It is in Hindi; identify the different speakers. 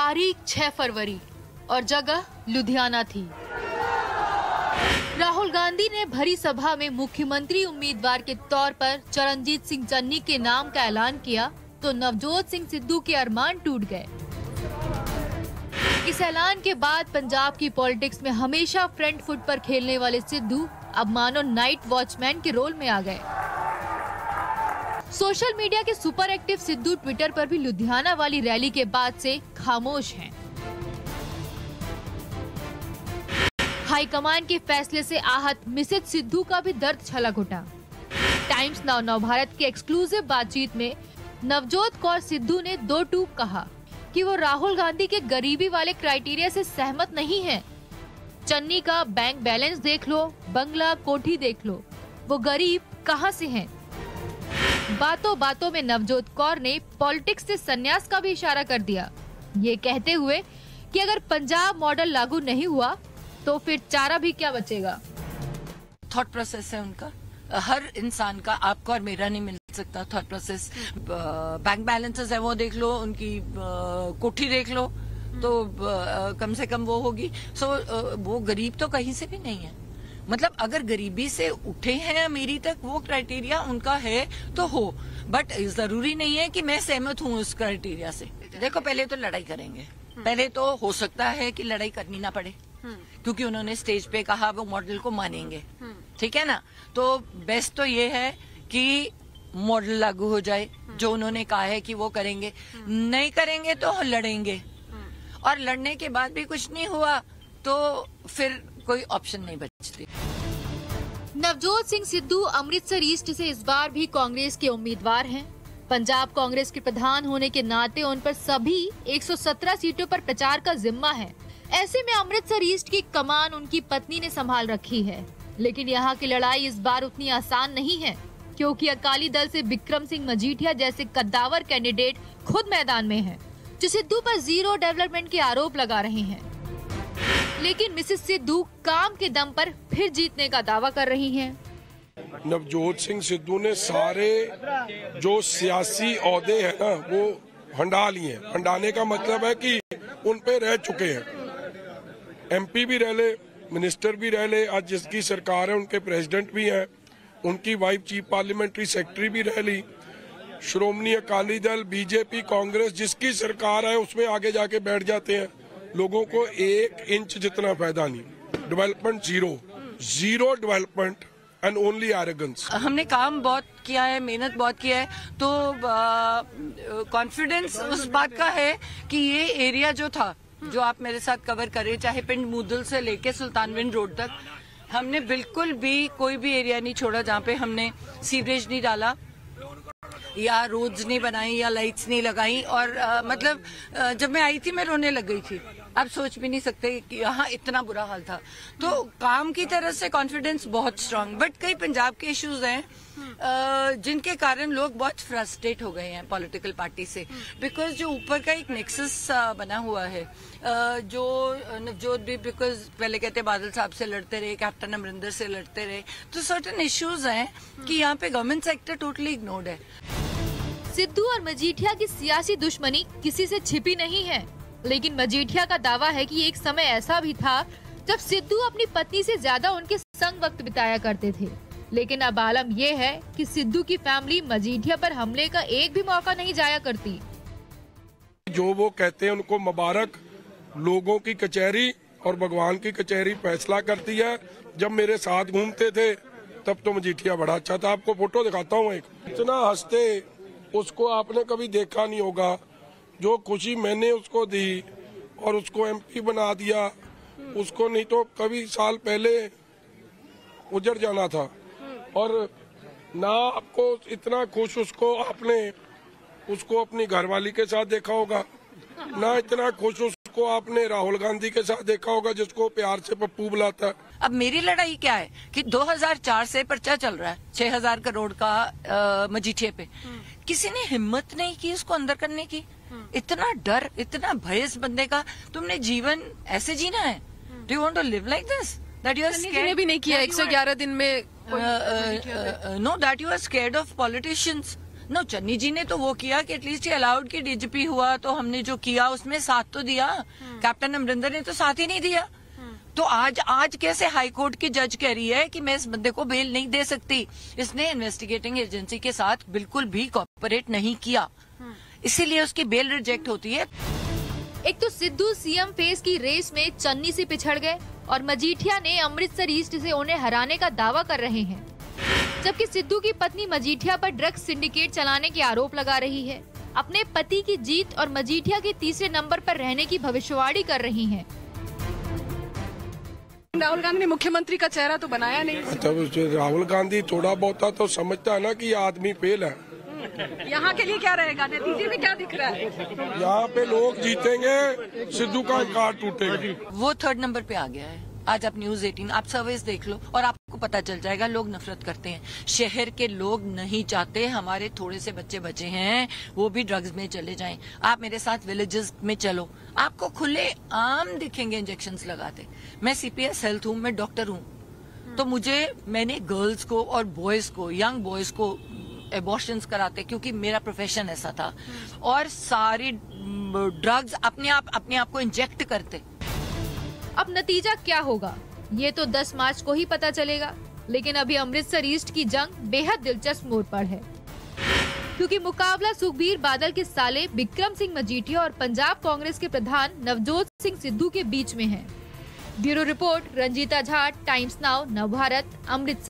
Speaker 1: तारीख 6 फरवरी और जगह लुधियाना थी। राहुल गांधी ने भरी सभा में मुख्यमंत्री उम्मीदवार के तौर पर चरणजीत सिंह चन्नी के नाम का ऐलान किया तो नवजोत सिंह सिद्धू के अरमान टूट गए। इस ऐलान के बाद पंजाब की पॉलिटिक्स में हमेशा फ्रंट फुट पर खेलने वाले सिद्धू अब मानो नाइट वॉचमैन के रोल में आ गए। सोशल मीडिया के सुपर एक्टिव सिद्धू ट्विटर पर भी लुधियाना वाली रैली के बाद से खामोश हैं। हाईकमान के फैसले से आहत मिसेज सिद्धू का भी दर्द छलक उठा। टाइम्स नाउ नवभारत की एक्सक्लूसिव बातचीत में नवजोत कौर सिद्धू ने दो टूक कहा कि वो राहुल गांधी के गरीबी वाले क्राइटेरिया से सहमत नहीं हैं। चन्नी का बैंक बैलेंस देख लो, बंगला कोठी देख लो, वो गरीब कहां से हैं? बातों बातों में नवजोत कौर ने पॉलिटिक्स से संन्यास का भी इशारा कर दिया, ये कहते हुए कि अगर पंजाब मॉडल लागू नहीं हुआ तो फिर चारा भी क्या बचेगा।
Speaker 2: थॉट प्रोसेस है उनका, हर इंसान का, आपका और मेरा नहीं मिल सकता थॉट प्रोसेस। बैंक बैलेंसेस है वो देख लो, उनकी कोठी देख लो, तो कम से कम वो होगी। वो गरीब तो कहीं से भी नहीं है। मतलब अगर गरीबी से उठे हैं अमीरी तक, वो क्राइटेरिया उनका है तो हो, बट जरूरी नहीं है कि मैं सहमत हूँ उस क्राइटेरिया से। देखो, पहले तो लड़ाई करेंगे, पहले तो हो सकता है कि लड़ाई करनी ना पड़े, क्योंकि उन्होंने स्टेज पे कहा वो मॉडल को मानेंगे, ठीक है ना। तो बेस्ट तो ये है कि मॉडल लागू हो जाए, जो उन्होंने कहा है कि वो करेंगे। नहीं करेंगे तो लड़ेंगे, और लड़ने के बाद भी कुछ नहीं हुआ तो फिर कोई ऑप्शन नहीं बचती।
Speaker 1: नवजोत सिंह सिद्धू अमृतसर ईस्ट से इस बार भी कांग्रेस के उम्मीदवार हैं। पंजाब कांग्रेस के प्रधान होने के नाते उन पर सभी 117 सीटों पर प्रचार का जिम्मा है। ऐसे में अमृतसर ईस्ट की कमान उनकी पत्नी ने संभाल रखी है, लेकिन यहाँ की लड़ाई इस बार उतनी आसान नहीं है, क्योंकि अकाली दल से बिक्रम सिंह मजीठिया जैसे कद्दावर कैंडिडेट खुद मैदान में हैं, जो सिद्धू पर जीरो डेवलपमेंट के आरोप लगा रहे हैं। लेकिन मिसेस सिद्धू काम के दम पर फिर जीतने का दावा कर रही हैं।
Speaker 3: नवजोत सिंह सिद्धू ने सारे जो सियासी ओहदे हैं ना वो हंडा लिए हैं। हंडाने का मतलब है कि उन पे रह चुके हैं। एमपी भी रह ले, मिनिस्टर भी रह ले, आज जिसकी सरकार है उनके प्रेसिडेंट भी हैं, उनकी वाइफ चीफ पार्लियामेंट्री सेक्रेटरी भी रह ली। श्रोमणी अकाली दल, बीजेपी, कांग्रेस जिसकी सरकार है उसमें आगे जाके बैठ जाते हैं। लोगों को 1 इंच जितना फायदा नहीं। Development zero development and only arrogance.
Speaker 2: हमने काम बहुत किया है, मेहनत बहुत किया है, तो कॉन्फिडेंस उस बात का है कि ये एरिया जो था, जो आप मेरे साथ कवर करे, चाहे पिंड मूदल से लेके सुल्तानविंड रोड तक, हमने बिल्कुल भी कोई भी एरिया नहीं छोड़ा जहाँ पे हमने सीवरेज नहीं डाला या रोड्स नहीं बनाई या लाइट्स नहीं लगाई। और मतलब जब मैं आई थी मैं रोने लग गई थी। आप सोच भी नहीं सकते कि यहाँ इतना बुरा हाल था। तो काम की तरह से कॉन्फिडेंस बहुत स्ट्रांग, बट कई पंजाब के इश्यूज हैं जिनके कारण लोग बहुत फ्रस्ट्रेट हो गए हैं पॉलिटिकल पार्टी से, बिकॉज जो ऊपर का एक नेक्सस बना हुआ है, जो नवजोत भी बिकॉज पहले कहते बादल साहब से लड़ते रहे, कैप्टन अमरिंदर से लड़ते रहे, तो सर्टेन इश्यूज हैं कि यहाँ पे गवर्नमेंट सेक्टर टोटली इग्नोर्ड है।
Speaker 1: सिद्धू और मजीठिया की सियासी दुश्मनी किसी से छिपी नहीं है, लेकिन मजीठिया का दावा है कि एक समय ऐसा भी था जब सिद्धू अपनी पत्नी से ज्यादा उनके संग वक्त बिताया करते थे। लेकिन अब आलम यह है कि सिद्धू की फैमिली मजीठिया पर हमले का एक भी मौका नहीं जाया करती।
Speaker 3: जो वो कहते हैं उनको मुबारक, लोगों की कचहरी और भगवान की कचहरी फैसला करती है। जब मेरे साथ घूमते थे तब तो मजीठिया बड़ा अच्छा था। आपको फोटो दिखाता हूँ, एक इतना हंसते, उसको आपने कभी देखा नहीं होगा। जो खुशी मैंने उसको दी और उसको एमपी बना दिया, उसको नहीं तो कभी साल पहले उजड़ जाना था। और ना आपको इतना खुश आपने उसको अपनी घरवाली के साथ देखा होगा, ना इतना खुश उसको आपने राहुल गांधी के साथ देखा होगा जिसको प्यार से पप्पू बुलाता है। अब
Speaker 2: मेरी लड़ाई क्या है कि 2004 से पर्चा चल रहा है 6000 करोड़ का मजीठिया पे, किसी ने हिम्मत नहीं की उसको अंदर करने की। इतना डर, इतना भय इस बंदे का। तुमने जीवन ऐसे जीना है? Do you want to live like this? That you are scared
Speaker 4: भी नहीं किया 111 दिन में।
Speaker 2: No, that you are scared of politicians, no, Channi ji ने तो वो किया कि एटलीस्ट अलाउड की डीजीपी हुआ तो हमने जो किया उसमें साथ तो दिया। कैप्टन अमरिंदर ने तो साथ ही नहीं दिया। तो आज कैसे हाई कोर्ट की जज कह रही है कि मैं इस बंदे को बेल नहीं दे सकती? इसने इन्वेस्टिगेटिंग एजेंसी के साथ बिल्कुल भी कोऑपरेट नहीं किया, इसीलिए उसकी बेल रिजेक्ट होती है।
Speaker 1: एक तो सिद्धू सीएम फेस की रेस में चन्नी से पिछड़ गए और मजीठिया ने अमृतसर ईस्ट से उन्हें हराने का दावा कर रहे हैं, जबकि सिद्धू की पत्नी मजीठिया पर ड्रग्स सिंडिकेट चलाने के आरोप लगा रही है। अपने पति की जीत और मजीठिया के तीसरे नंबर पर रहने की भविष्यवाणी कर रही हैं।
Speaker 4: राहुल गांधी ने मुख्यमंत्री का चेहरा तो बनाया नहीं।
Speaker 3: तो राहुल गांधी थोड़ा बहुत तो समझता है ना कि ये आदमी फेल है।
Speaker 4: यहाँ के लिए क्या रहेगा, नतीजे में क्या दिख रहा है?
Speaker 3: यहाँ पे लोग जीतेंगे, सिद्धू का कार्ड टूटेगा।
Speaker 2: वो 3rd नंबर पे आ गया है। आज आप न्यूज 18 आप सर्विस देख लो और आपको पता चल जाएगा। लोग नफरत करते हैं, शहर के लोग नहीं चाहते हमारे थोड़े से बच्चे बचे हैं वो भी ड्रग्स में चले जाएं। आप मेरे साथ विलेजेस में चलो, आपको खुले आम दिखेंगे इंजेक्शंस लगाते। मैं CPS हेल्थ हूँ, मैं डॉक्टर हूँ, तो मैंने गर्ल्स को और बॉयज को, यंग बॉयज को एबॉर्शंस कराते क्योंकि मेरा प्रोफेशन ऐसा था, और सारी ड्रग्स अपने आप को इंजेक्ट करते।
Speaker 1: अब नतीजा क्या होगा ये तो 10 मार्च को ही पता चलेगा, लेकिन अभी अमृतसर ईस्ट की जंग बेहद दिलचस्प मोड़ पर है, क्योंकि मुकाबला सुखबीर बादल के साले बिक्रम सिंह मजीठिया और पंजाब कांग्रेस के प्रधान नवजोत सिंह सिद्धू के बीच में है। Bureau report, Ranjita Jha, Times Now, Navbharat, Amritsar.